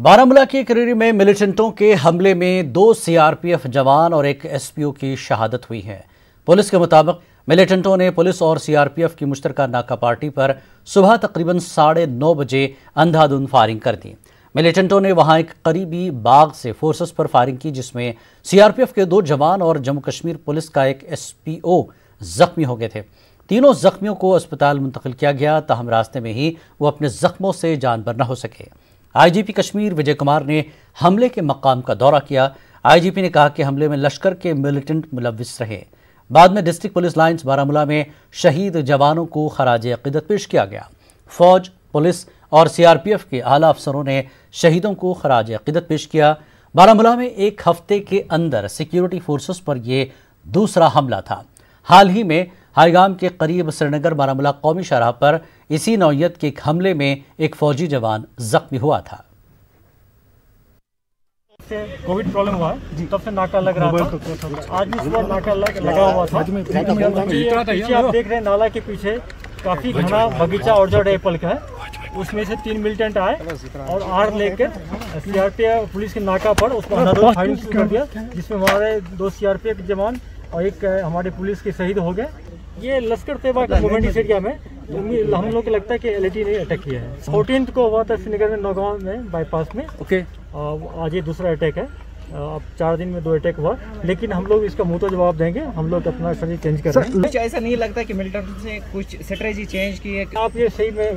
बारामूला के करेरी में मिलिटेंटों के हमले में 2 सीआरपीएफ जवान और एक एसपीओ की शहादत हुई है। पुलिस के मुताबिक मिलिटेंटों ने पुलिस और सीआरपीएफ की मुश्तरका नाका पार्टी पर सुबह तकरीबन 9:30 बजे अंधाधुंध फायरिंग कर दी। मिलिटेंटों ने वहां एक करीबी बाग से फोर्सेस पर फायरिंग की, जिसमें सीआरपीएफ के 2 जवान और जम्मू कश्मीर पुलिस का एक एसपीओ जख्मी हो गए थे। तीनों जख्मियों को अस्पताल मुंतकिल किया गया, ताहम रास्ते में ही वो अपने जख्मों से जानबर न हो सके। आईजीपी कश्मीर विजय कुमार ने हमले के मकाम का दौरा किया। आईजीपी ने कहा कि हमले में लश्कर के मिलिटेंट मुलव्विस रहे। बाद में डिस्ट्रिक्ट पुलिस लाइन्स बारामूला में शहीद जवानों को खराज अकीदत पेश किया गया। फौज, पुलिस और सीआरपीएफ के आला अफसरों ने शहीदों को खराज अकीदत पेश किया। बारामूला में एक हफ्ते के अंदर सिक्योरिटी फोर्सेस पर यह दूसरा हमला था। हाल ही में हाईगाम के करीब श्रीनगर बारामूला कौमी शाहराह पर इसी नौयत के एक हमले में एक फौजी जवान जख्मी हुआ था। कोविड प्रॉब्लम हुआ है, तब से नाका लग रहा था। आज भी सुबह नाका लगा हुआ था। पीछे आप देख रहे हैं, नाला के पीछे काफी घना बगीचा ऑर्चर्ड एप्पल का है। उसमें से 3 मिलिटेंट आए और आड़ लेकर सीआरपीएफ पुलिस के नाका पर उसको फायरिंग शुरू कर दिया, जिसमें हमारे 2 सीआरपीएफ जवान और एक हमारे पुलिस के शहीद हो गए। ये लश्कर तैयबा का गवर्नमेंट एरिया में हम लोग को लगता है कि एलटी ने अटैक किया है। 14 को हुआ था श्रीनगर में, नौगांव में बाईपास में। आज ये दूसरा अटैक है। अब 4 दिन में 2 अटैक हुआ, लेकिन हम लोग इसका मुंह तो जवाब देंगे। हम लोग अपना स्ट्रेटजी चेंज कर रहे हैं। कुछ ऐसा नहीं लगता कि मिलिटेंट से कुछ स्ट्रेटजी चेंज की है? आप ये सही में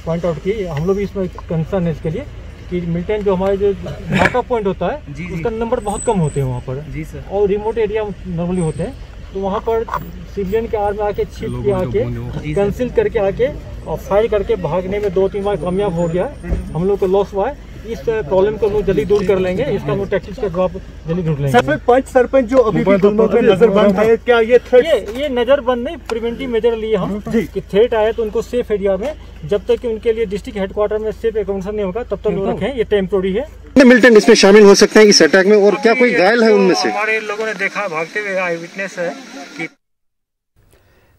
पॉइंट आउट की। हम लोग इसमें कंसर्न है इसके लिए कि मिलिटेंट जो हमारे जो नाका पॉइंट होता है उसका नंबर बहुत कम होते हैं वहाँ पर। जी सर। और रिमोट एरिया नॉर्मली होते हैं, तो वहाँ पर सिविलियन के आर्म में आके छिप के आके कंसील करके आके और फायर करके भागने में 2-3 बार कामयाब हो गया। हम लोग को लॉस हुआ है। इस प्रॉब्लम को हम लोग जल्दी दूर कर लेंगे। इसका हम लोग टैक्टिक्स का जवाब जल्दी ढूंढ लेंगे। सर, पंच सरपंच जो अभी भी नजरबंद है, क्या ये नजरबंद नहीं, प्रिवेंटिव मेजर लिए हम कि थ्रेट आए तो उनको सेफ एरिया में, जब तक कि उनके लिए डिस्ट्रिक्ट हेडक्वार्टर में सेफ एकोमोडेशन नहीं होगा तब तक वो रखें। ये टेम्पोररी है। मिलिटेंट इसमें शामिल हो सकते हैं इस अटैक में, और क्या कोई घायल है उनमें से? हमारे लोगों ने देखा, भागते हुए आई विटनेस है कि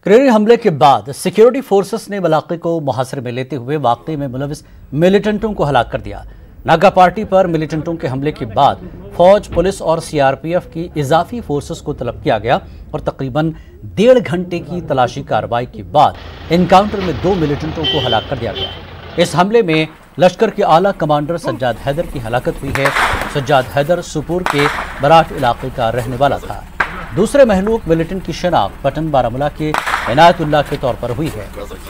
करेरी हमले के बाद सिक्योरिटी फोर्सेस ने इलाके को मुहासरे में लेते हुए वाकई में मुलविस मिलिटेंटों को हलाक कर दिया। नागा पार्टी पर मिलिटेंटों के हमले के बाद फौज, पुलिस और सीआरपीएफ की इजाफी फोर्सेस को तलब किया गया और तकरीबन 1.5 घंटे की तलाशी कार्रवाई के बाद इनकाउंटर में 2 मिलिटेंटों को हलाक कर दिया गया। इस हमले में लश्कर के आला कमांडर सज्जाद हैदर की हलाकत हुई है। सज्जाद हैदर सुपुर के बराट इलाके का रहने वाला था। दूसरे महलूक मिलिटेंट की शनाख्त पटन बारामूला के इनायतुल्लाह के तौर पर हुई है।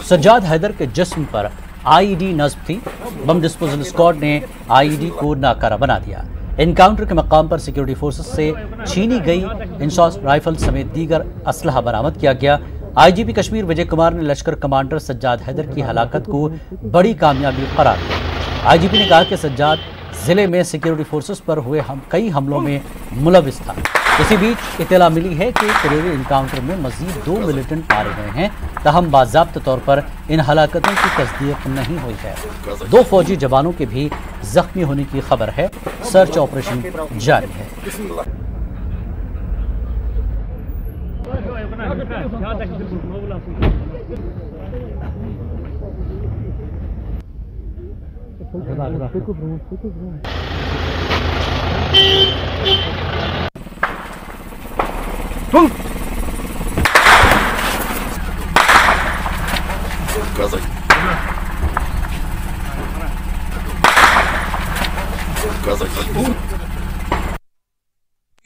सज्जाद हैदर के जिस्म पर आईईडी नस्ब थी। बम डिस्पोजल स्क्वाड ने आईईडी को नाकारा बना दिया। एनकाउंटर के मकाम पर सिक्योरिटी फोर्सेस से छीनी गई इंसास राइफल समेत दीगर असलहा बरामद किया गया। आईजीपी कश्मीर विजय कुमार ने लश्कर कमांडर सज्जाद हैदर की हलाकत को बड़ी कामयाबी करार दिया। आईजीपी ने कहा कि सज्जाद जिले में सिक्योरिटी फोर्सेस पर हुए कई हमलों में मुलविस था। इसी बीच इत्तला मिली है कि करेरी इनकाउंटर में मजीद 2 मिलिटेंट मारे गए हैं, ताहम बाज़ाब्त तौर पर इन हलाकतों की तस्दीक नहीं हुई है। 2 फौजी जवानों के भी जख्मी होने की खबर है। सर्च ऑपरेशन जारी है।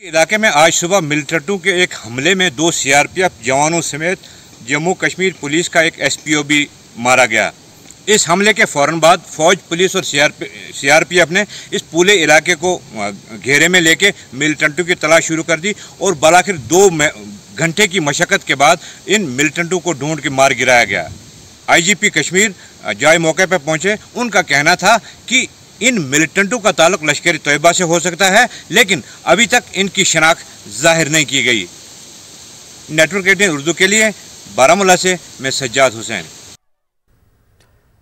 इलाके में आज सुबह मिलिटेंटों के एक हमले में 2 सीआरपीएफ जवानों समेत जम्मू कश्मीर पुलिस का एक एसपीओ भी मारा गया। इस हमले के फौरन बाद फौज, पुलिस और सीआरपीएफ ने इस पूरे इलाके को घेरे में लेके मिलिटेंटों की तलाश शुरू कर दी और बलाखिर 2 घंटे की मशक्कत के बाद इन मिलिटेंटों को ढूंढ के मार गिराया गया। आईजीपी कश्मीर जाए मौके पर पहुंचे। उनका कहना था कि इन मिलिटेंटों का ताल्लुक लश्कर तैयबा से हो सकता है, लेकिन अभी तक इनकी शनाख्त जाहिर नहीं की गई। नेटवर्क 18 उर्दू के लिए बारामूला से मैं सज्जाद हुसैन।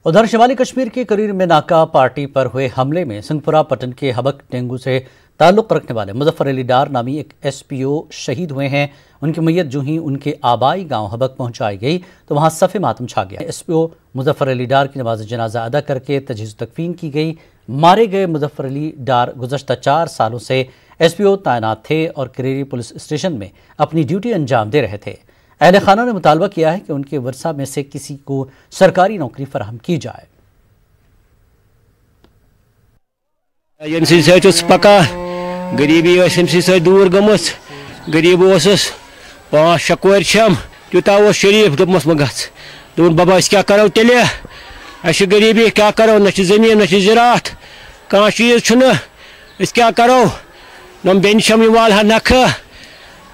उधर शिमाली कश्मीर के करीर में नाका पार्टी पर हुए हमले में सिंहपुरा पटन के हबक डेंगू से ताल्लुक रखने वाले मुजफ्फर अली डार नामी एक एसपीओ शहीद हुए हैं। उनकी मैयत जो ही उनके आबाई गांव हबक पहुंचाई गई तो वहां सफ़े मातम छा गया। एसपीओ मुजफ्फर अली डार की नमाज जनाजा अदा करके तजहीज़ तकफीन की गई। मारे गए मुजफ्फर अली डार गुज़श्ता 4 सालों से एसपीओ तैनात थे और करेरी पुलिस स्टेशन में अपनी ड्यूटी अंजाम दे रहे थे। अहले खाना ने मुतालबा किया है कि उनके वर्सा में से किसी को सरकारी नौकरी फराहम की जाए। पका गरीबी दूर गमस गरीब 5-6 कोर तूता शरीफ दोपमस मह दोन बाबा क्या करो तेले अस गरीबी क्या करो न जमीन न ज़रात कह चीज़ क्या करो नम बेन शम वाल नख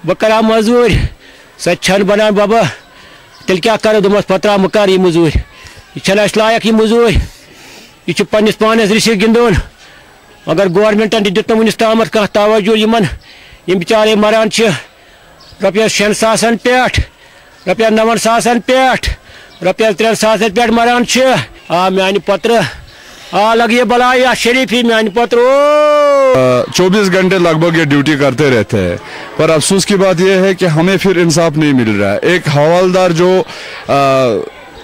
बह कर मजूर सह बनान बाबा तेल क्या करो दोपस पत्रा कर यह मजूर यह लायक यह मजूर यह पन्निस पानस रिश गिंदन मगर गवर्नमेंटन दित वुनिस ताम कह तवज्जो यम बेचारे मरान रुपये 6 सासन पे रुपये 9 सासन पे रुपये 3 सासन पे मरान आ मान पत्र आ लगे बला शरीफी मान पत्र 24 घंटे लगभग ये ड्यूटी करते रहते हैं, पर अफसोस की बात यह है कि हमें फिर इंसाफ नहीं मिल रहा है। एक हवालदार जो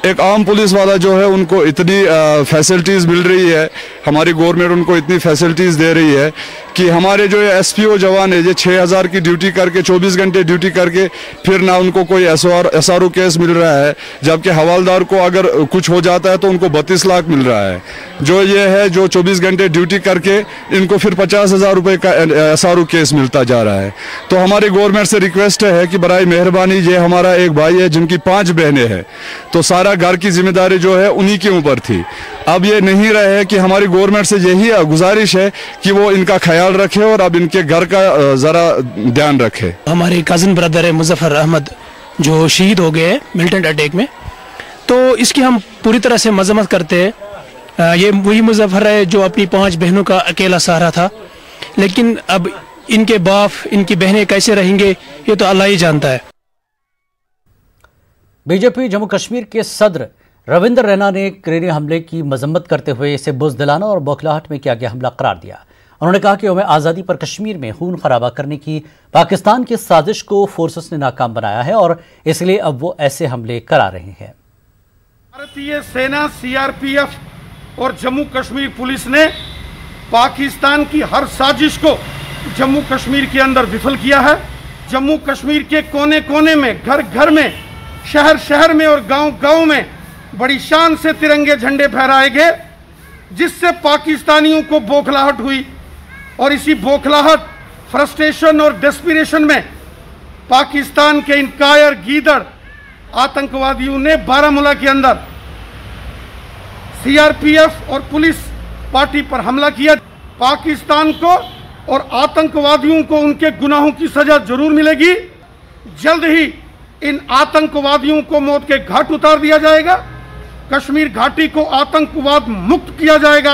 एक आम पुलिस वाला जो है उनको इतनी फैसिलिटीज़ मिल रही है, हमारी गवर्नमेंट उनको इतनी फैसिलिटीज़ दे रही है कि हमारे जो एसपीओ जवान है ये 6000 की ड्यूटी करके 24 घंटे ड्यूटी करके फिर ना उनको कोई एसआरओ केस मिल रहा है, जबकि हवालदार को अगर कुछ हो जाता है तो उनको 32 लाख मिल रहा है। जो ये है जो 24 घंटे ड्यूटी करके इनको फिर 50,000 रुपये का एसआरओ केस मिलता जा रहा है। तो हमारी गवर्नमेंट से रिक्वेस्ट है कि बराए मेहरबानी, ये हमारा एक भाई है जिनकी 5 बहनें हैं, तो सारा घर की जिम्मेदारी जो है उन्हीं के ऊपर थी। अब ये नहीं रहे कि हमारी गवर्नमेंट से यही गुजारिश है कि वो इनका ख्याल रखे और अब इनके घर का ज़रा ध्यान रखे। हमारे कज़न ब्रदर है मुजफ्फर अहमद जो शहीद हो गए मिलिटेंट अटैक में, तो इसकी हम पूरी तरह से मजम्मत करते हैं। ये वही मुजफ्फर है जो अपनी 5 बहनों का अकेला सहारा था, लेकिन अब इनके बाप इनकी बहनें कैसे रहेंगे ये तो अल्लाह ही जानता है। बीजेपी जम्मू कश्मीर के सदर रविंदर रैना ने करेरी हमले की मजम्मत करते हुए इसे बुज़दिलाना और बौखलाहट में किया गया हमला करार दिया। उन्होंने कहा कि यौम आज़ादी पर कश्मीर में खून खराबा करने की पाकिस्तान की साजिश को फोर्सेस ने नाकाम बनाया है और इसलिए अब वो ऐसे हमले करा रहे हैं। भारतीय सेना, सीआरपीएफ और जम्मू कश्मीर पुलिस ने पाकिस्तान की हर साजिश को जम्मू कश्मीर के अंदर विफल किया है। जम्मू कश्मीर के कोने कोने में, घर घर में, शहर शहर में और गांव गांव में बड़ी शान से तिरंगे झंडे फहराए गए, जिससे पाकिस्तानियों को बौखलाहट हुई और इसी बौखलाहट, फ्रस्ट्रेशन और डेस्परेशन में पाकिस्तान के इन कायर गीदड़ आतंकवादियों ने बारामूला के अंदर सीआरपीएफ और पुलिस पार्टी पर हमला किया। पाकिस्तान को और आतंकवादियों को उनके गुनाहों की सजा जरूर मिलेगी। जल्द ही इन आतंकवादियों को मौत के घाट उतार दिया जाएगा। कश्मीर घाटी को आतंकवाद मुक्त किया जाएगा।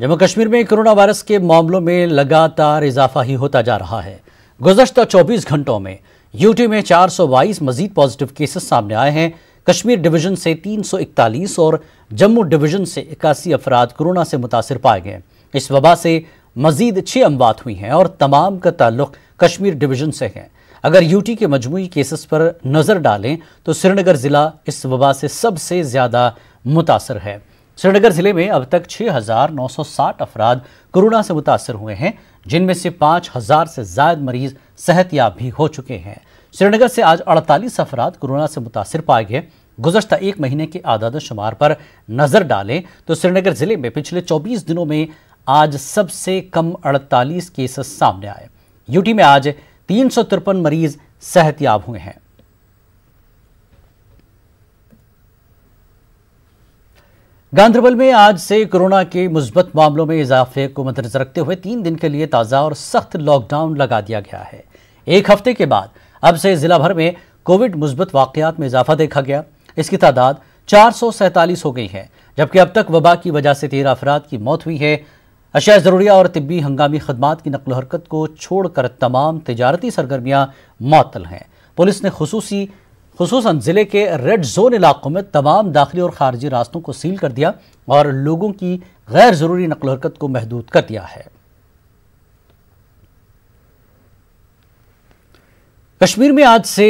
जम्मू कश्मीर में कोरोना वायरस के मामलों में लगातार इजाफा ही होता जा रहा है। गुज़श्ता 24 घंटों में यूटी में 422 मजीद पॉजिटिव केसेस सामने आए हैं। कश्मीर डिवीजन से 341 और जम्मू डिवीजन से 81 अफराद कोरोना से मुतासिर पाए गए। इस वबा से मजीद 6 अमवात हुई हैं और तमाम का ताल्लुक कश्मीर डिवीजन से है। अगर यूटी के मजमूई केसेस पर नज़र डालें तो श्रीनगर ज़िला इस वबा से सबसे ज़्यादा मुतासर है। श्रीनगर ज़िले में अब तक 6,960 अफराद कोरोना से मुतासर हुए हैं, जिनमें से 5,000 से ज़ायद मरीज़ सेहतयाब भी हो चुके हैं। श्रीनगर से आज 48 अफराद कोरोना से मुतासर पाए गए। गुज़श्ता 1 महीने के आदाद शुमार पर नज़र डालें तो श्रीनगर ज़िले में पिछले 24 दिनों में आज सबसे कम 48 केसेस सामने आए। यूटी में आज 353 मरीज सेहतयाब हुए हैं। गांदरबल में आज से कोरोना के मुस्बत मामलों में इजाफे को मद्देनजर रखते हुए 3 दिन के लिए ताज़ा और सख्त लॉकडाउन लगा दिया गया है। 1 हफ्ते के बाद अब से जिला भर में कोविड मुस्बत वाकयात में इजाफा देखा गया। इसकी तादाद 447 हो गई है, जबकि अब तक वबा की वजह से 13 अफराद की मौत हुई है। अशिया ज़रूरिया और तिब्बी हंगामी खदमात की नकल हरकत को छोड़कर तमाम तिजारती सरगर्मियाँ मअतल हैं। पुलिस ने खुसूसन ज़िले के रेड जोन इलाकों में तमाम दाखिली और खारजी रास्तों को सील कर दिया और लोगों की गैर ज़रूरी नकल हरकत को महदूद कर दिया है। कश्मीर में आज से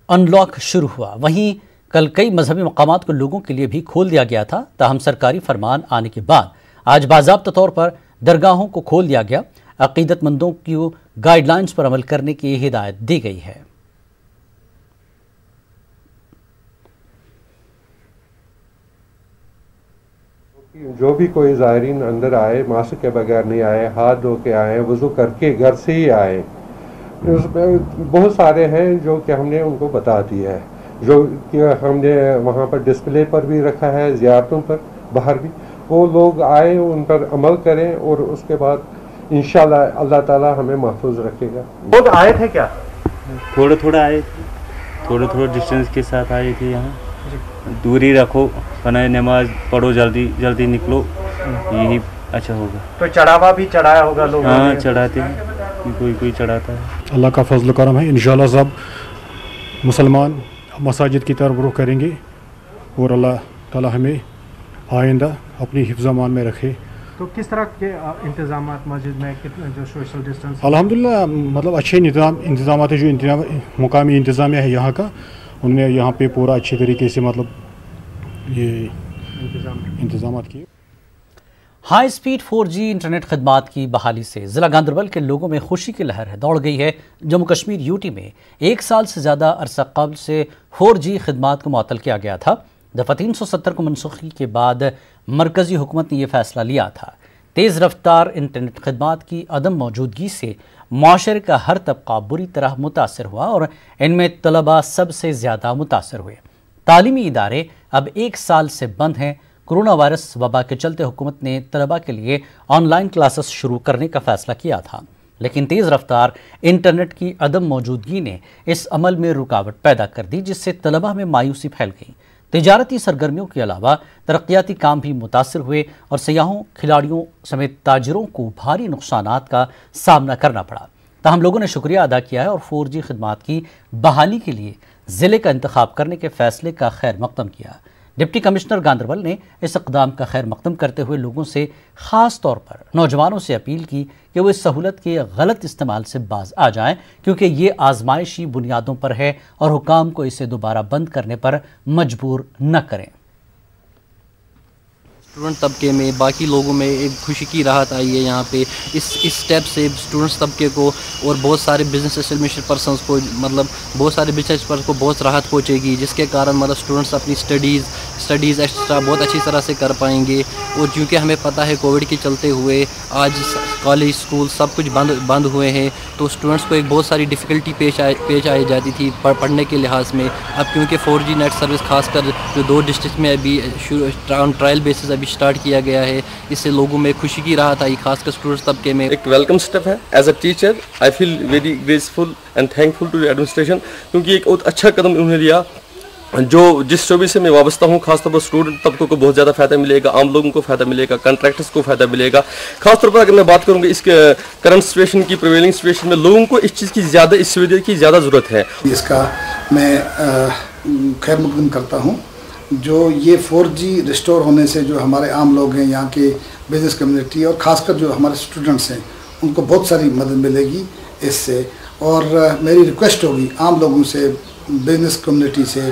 अनलॉक शुरू हुआ, वहीं कल कई मजहबी मकामात को लोगों के लिए भी खोल दिया गया था, ताहम सरकारी फरमान आने के बाद आज बाज़ाब्ता तौर पर दरगाहों को खोल दिया गया। अकीदतमंदों की गाइडलाइंस पर अमल करने की हिदायत दी गई है। जो भी कोई ज़ायरीन अंदर आए मास्क के बगैर नहीं आए, हाथ धो के आए, वज़ू करके घर से ही आए। उसमें बहुत सारे हैं जो कि हमने उनको बता दिया है, जो कि हमने वहाँ पर डिस्प्ले पर भी रखा है, ज़ियारतों पर बाहर भी। वो लोग आए, उन पर अमल करें और उसके बाद इंशाल्लाह अल्लाह ताला हमें महफूज रखेगा। लोग आए थे क्या? थोड़े थोड़े आए, थोड़े डिस्टेंस के साथ आए थे। यहाँ दूरी रखो, पना नमाज पढ़ो, जल्दी जल्दी निकलो, यही अच्छा होगा। तो चढ़ावा भी चढ़ाया होगा लोग? हाँ, चढ़ाते हैं, कोई चढ़ाता है। अल्लाह का फजल करम है, इंशाल्लाह सब मुसलमान मसाजिद की तरफ रुख करेंगे और अल्लाह ताला हमें आइंदा अपनी हिफ्ज़-ए-मान में रखे। तो किस तरह के इंतजाम मस्जिद में, कितने जो सोशल डिस्टेंस? अल्हम्दुलिल्लाह, मतलब अच्छे इंतजाम जो मुकामी इंतज़ामिया है यहाँ का, उन्होंने यहाँ पे पूरा अच्छे तरीके से मतलब ये इंतजाम किए। हाई स्पीड 4G इंटरनेट खदमात की बहाली से ज़िला गांदरबल के लोगों में खुशी की लहर है दौड़ गई है। जम्मू कश्मीर यूटी में 1 साल से ज़्यादा अरसा कबल से 4G खदमात को मुअत्तल किया गया था। दफ़ा 370 को मनसूखी के बाद मरकज़ी हुकूमत ने यह फ़ैसला लिया था। तेज़ रफ्तार इंटरनेट खदमात की अदम मौजूदगी से माशरे का हर तबका बुरी तरह मुतासर हुआ और इनमें तलबा सबसे ज़्यादा मुतासर हुए। तालीमी इदारे अब 1 साल से बंद हैं। कोरोना वायरस वबा के चलते हुकूमत ने तलबा के लिए ऑनलाइन क्लासेस शुरू करने का फ़ैसला किया था, लेकिन तेज़ रफ्तार इंटरनेट की अदम मौजूदगी ने इस अमल में रुकावट पैदा कर दी, जिससे तलबा में मायूसी फैल गई। तिजारती सरगर्मियों के अलावा तरक्याती काम भी मुतासर हुए और सयाहों, खिलाड़ियों समेत ताजिरों को भारी नुकसानात का सामना करना पड़ा। ताहम लोगों ने शुक्रिया अदा किया है और 4G खदमात की बहाली के लिए ज़िले का इंतखाब करने के फ़ैसले का खैर मकदम किया। डिप्टी कमिश्नर गांदरबल ने इस इक़दाम का खैर मकदम करते हुए लोगों से ख़ास तौर पर नौजवानों से अपील की कि वो इस सहूलत के गलत इस्तेमाल से बाज आ जाएं, क्योंकि ये आजमाइशी बुनियादों पर है और हुकाम को इसे दोबारा बंद करने पर मजबूर न करें। स्टूडेंट तबके में, बाकी लोगों में एक खुशी की राहत आई है यहाँ पे। इस स्टेप से स्टूडेंट्स तबके को और बहुत सारे बिजनेस एस्टेब्लिश्ड पर्सनस को, मतलब बहुत सारे बिजनेस पर्सन को बहुत राहत पहुँचेगी, जिसके कारण मतलब स्टूडेंट्स अपनी स्टडीज़ एक्स्ट्रा बहुत अच्छी तरह से कर पाएंगे। और क्योंकि हमें पता है कोविड के चलते हुए आज कॉलेज स्कूल सब कुछ बंद हुए हैं, तो स्टूडेंट्स को एक बहुत सारी डिफ़िकल्टी पेश आई जाती थी पढ़ने के लिहाज में। अब क्योंकि 4G नेट सर्विस खासकर जो 2 डिस्ट्रिक्ट में अभी ट्रायल बेसिस अभी स्टार्ट किया गया है, इससे लोगों में खुशी की राहत आई, खासकर स्टूडेंट्स तबके में। एक वेलकम स्टेप है। As a teacher I feel very graceful and thankful to administration, क्योंकि एक बहुत अच्छा कदम उन्होंने लिया जो जिस शोबे से मैं वाबस्ता हूँ। खासतौर पर स्टूडेंट तबकों को बहुत ज़्यादा फ़ायदा मिलेगा, आम लोगों को फ़ायदा मिलेगा, कॉन्ट्रैक्टर्स को फ़ायदा मिलेगा। खासतौर पर अगर मैं बात करूँगा इस करंट सिचुएशन की, प्रिवेलिंग सिचुएशन में लोगों को इस चीज़ की ज़्यादा, इस सुविधा की ज़्यादा ज़रूरत है। इसका मैं खैर मकदम करता हूँ। जो ये 4G रिस्टोर होने से जो हमारे आम लोग हैं, यहाँ के बिजनेस कम्युनिटी और ख़ासकर जो हमारे स्टूडेंट्स हैं, उनको बहुत सारी मदद मिलेगी इससे। और मेरी रिक्वेस्ट होगी आम लोगों से, बिजनेस कम्युनिटी से,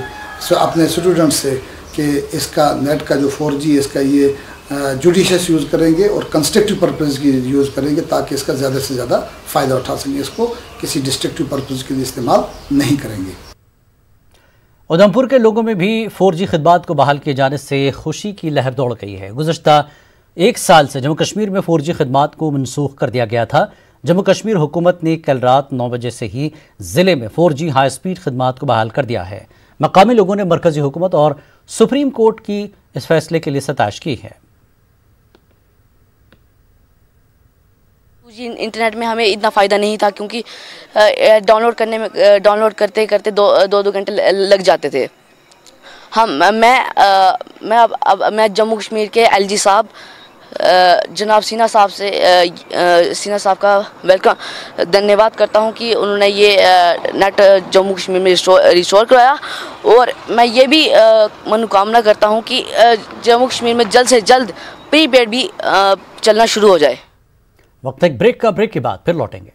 अपने स्टूडेंट्स से कि इसका नेट का जो 4G इसका ये जुडिशियस यूज़ करेंगे और कंस्ट्रक्टिव पर्पज़ की यूज़ करेंगे, ताकि इसका ज़्यादा से ज़्यादा फ़ायदा उठा सकें। इसको किसी डिस्ट्रक्टिव पर्पज़ के लिए इस्तेमाल नहीं करेंगे। उधमपुर के लोगों में भी 4G खदमात को बहाल किए जाने से खुशी की लहर दौड़ गई है। गुज़श्ता 1 साल से जम्मू कश्मीर में 4G खदमात को मनसूख कर दिया गया था। जम्मू कश्मीर हुकूमत ने कल रात 9 बजे से ही ज़िले में 4G हाई स्पीड खदमात को बहाल कर दिया है। मकामी लोगों ने मरकज़ी हुकूमत और सुप्रीम कोर्ट की इस फैसले के लिए सताइश की है। इंटरनेट में हमें इतना फ़ायदा नहीं था, क्योंकि डाउनलोड करते करते दो घंटे लग जाते थे। मैं जम्मू कश्मीर के LG साहब जनाब सीना साहब का वेलकम धन्यवाद करता हूं कि उन्होंने ये नेट जम्मू कश्मीर में रिस्टोर कराया। और मैं ये भी मनोकामना करता हूं कि जम्मू कश्मीर में जल्द से जल्द प्रीपेड भी चलना शुरू हो जाए। वक्त एक ब्रेक के बाद फिर लौटेंगे।